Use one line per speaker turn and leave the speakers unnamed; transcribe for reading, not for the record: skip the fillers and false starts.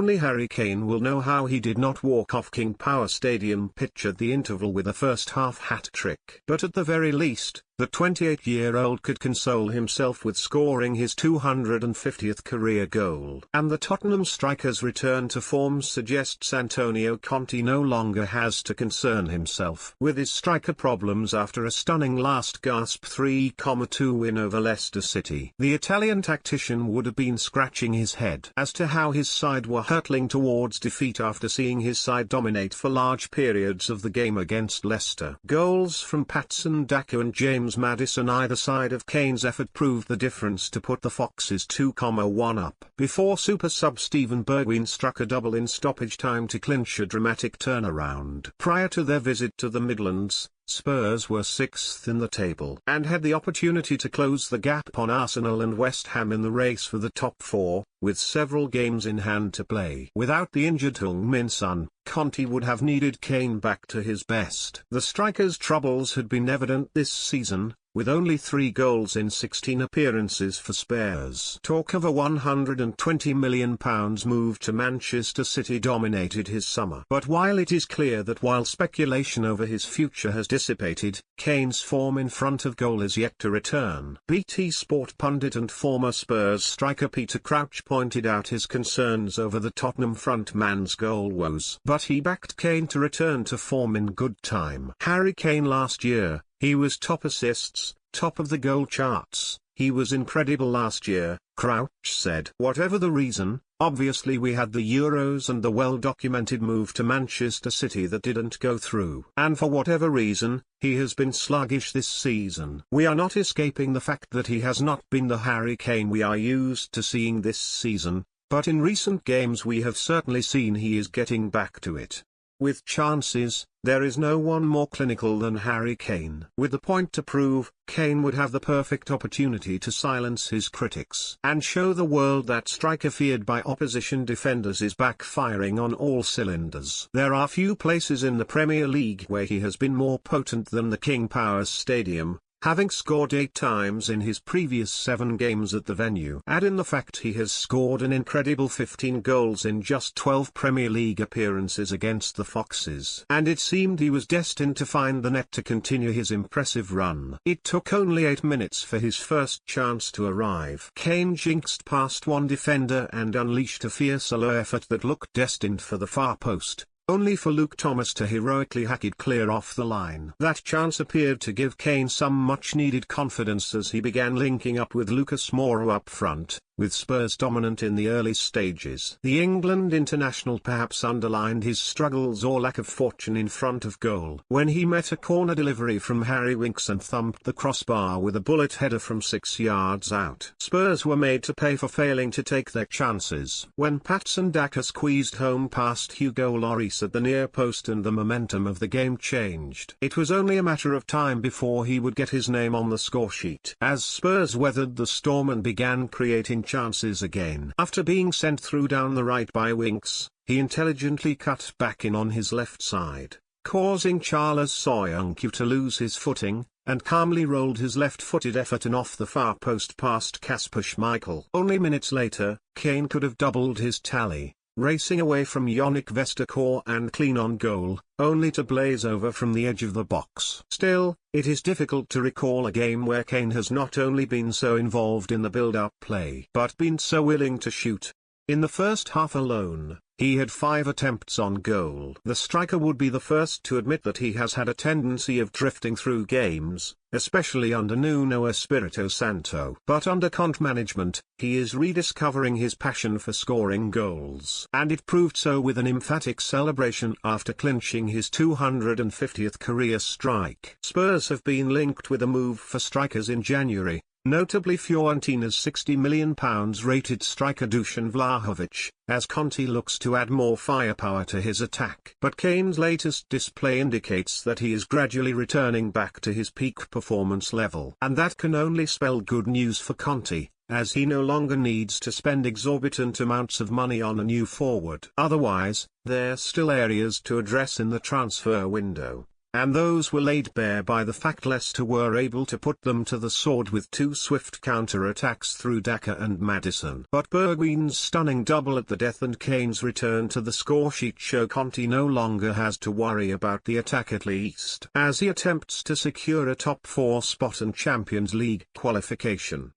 Only Harry Kane will know how he did not walk off King Power Stadium pitch at the interval with a first-half hat-trick. But at the very least, the 28-year-old could console himself with scoring his 250th career goal. And the Tottenham striker's return to form suggests Antonio Conte no longer has to concern himself with his striker problems after a stunning last-gasp 3-2 win over Leicester City. The Italian tactician would have been scratching his head as to how his side were hurtling towards defeat after seeing his side dominate for large periods of the game against Leicester. Goals from Patson Daka and James Maddison either side of Kane's effort proved the difference to put the Foxes 2-1 up, before super sub Steven Bergwijn struck a double in stoppage time to clinch a dramatic turnaround. Prior to their visit to the Midlands, Spurs were 6th in the table and had the opportunity to close the gap on Arsenal and West Ham in the race for the top 4, with several games in hand to play. Without the injured Heung-min Son, Conte would have needed Kane back to his best. The striker's troubles had been evident this season, with only 3 goals in 16 appearances for Spurs. Talk of a £120 million move to Manchester City dominated his summer. But while it is clear that while speculation over his future has dissipated, Kane's form in front of goal is yet to return. BT Sport pundit and former Spurs striker Peter Crouch pointed out his concerns over the Tottenham frontman's goal woes. But he backed Kane to return to form in good time. Harry Kane last year, he was top assists, top of the goal charts. He was incredible last year, Crouch said. Whatever the reason, obviously we had the Euros and the well-documented move to Manchester City that didn't go through. And for whatever reason, he has been sluggish this season. We are not escaping the fact that he has not been the Harry Kane we are used to seeing this season, but in recent games we have certainly seen he is getting back to it. With chances, there is no one more clinical than Harry Kane. With the point to prove, Kane would have the perfect opportunity to silence his critics and show the world that striker feared by opposition defenders is backfiring on all cylinders. There are few places in the Premier League where he has been more potent than the King Power Stadium, having scored 8 times in his previous 7 games at the venue. Add in the fact he has scored an incredible 15 goals in just 12 Premier League appearances against the Foxes. And it seemed he was destined to find the net to continue his impressive run. It took only 8 minutes for his first chance to arrive. Kane jinxed past one defender and unleashed a fierce solo effort that looked destined for the far post, only for Luke Thomas to heroically hack it clear off the line. That chance appeared to give Kane some much-needed confidence as he began linking up with Lucas Moura up front, with Spurs dominant in the early stages. The England international perhaps underlined his struggles or lack of fortune in front of goal when he met a corner delivery from Harry Winks and thumped the crossbar with a bullet header from 6 yards out. Spurs were made to pay for failing to take their chances. When Patson Daka squeezed home past Hugo Lloris at the near post and the momentum of the game changed, it was only a matter of time before he would get his name on the scoresheet. As Spurs weathered the storm and began creating chances again. After being sent through down the right by Winks, he intelligently cut back in on his left side, causing Charles Soyuncu to lose his footing, and calmly rolled his left-footed effort in off the far post past Kasper Schmeichel. Only minutes later, Kane could have doubled his tally, racing away from Yannick Vestergaard and clean on goal, only to blaze over from the edge of the box. Still, it is difficult to recall a game where Kane has not only been so involved in the build-up play but been so willing to shoot. In the first half alone, he had 5 attempts on goal. The striker would be the first to admit that he has had a tendency of drifting through games, especially under Nuno Espirito Santo. But under Conte management, he is rediscovering his passion for scoring goals. And it proved so with an emphatic celebration after clinching his 250th career strike. Spurs have been linked with a move for strikers in January, notably Fiorentina's £60 million rated striker Dusan Vlahovic, as Conte looks to add more firepower to his attack. But Kane's latest display indicates that he is gradually returning back to his peak performance level. And that can only spell good news for Conte, as he no longer needs to spend exorbitant amounts of money on a new forward. Otherwise, there's still areas to address in the transfer window. and those were laid bare by the fact Leicester were able to put them to the sword with two swift counter-attacks through Daka and Maddison. But Bergwijn's stunning double at the death and Kane's return to the scoresheet show Conte no longer has to worry about the attack at least, as he attempts to secure a top 4 spot and Champions League qualification.